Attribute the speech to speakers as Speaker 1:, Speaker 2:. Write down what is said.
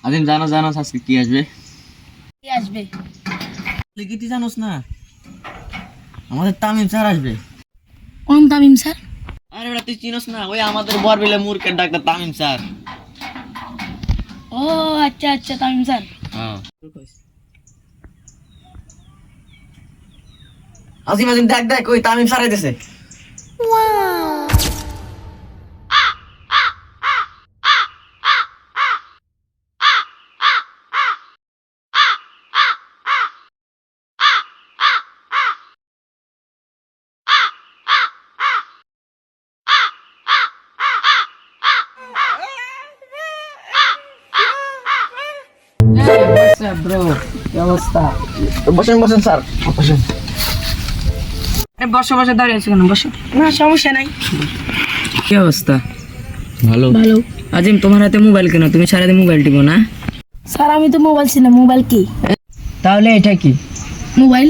Speaker 1: আজিম জানোস আজকে কি আসবে?
Speaker 2: কি আসবে?
Speaker 1: তুই কি জানোস না? আমাদের তামিম স্যার আসবে।
Speaker 2: কোন তামিম স্যার?
Speaker 1: আরে বেটা তুই চিনোস না? ওই আমাদের বরবিলে মূর্খের ডাক্তার তামিম স্যার।
Speaker 2: ও আচ্ছা আচ্ছা, তামিম স্যার।
Speaker 1: হ্যাঁ। আজিম দেখ ওই তামিম স্যার আইতেছে।
Speaker 2: ব্রো, কি অবস্থা?
Speaker 1: বসেন স্যার, বসেন।
Speaker 2: বসে দাঁড়িয়ে আছো কেন? বসো। না সমস্যা নাই।
Speaker 3: কি অবস্থা?
Speaker 1: ভালো।
Speaker 2: ভালো।
Speaker 3: আজিম, তোমার হাতে মোবাইল কেন? তুমি সারাদিন মোবাইল টিপো না?
Speaker 2: স্যার আমি তো মোবাইল ছিল, মোবাইল কি?
Speaker 3: তাহলে এটা কি?
Speaker 2: মোবাইল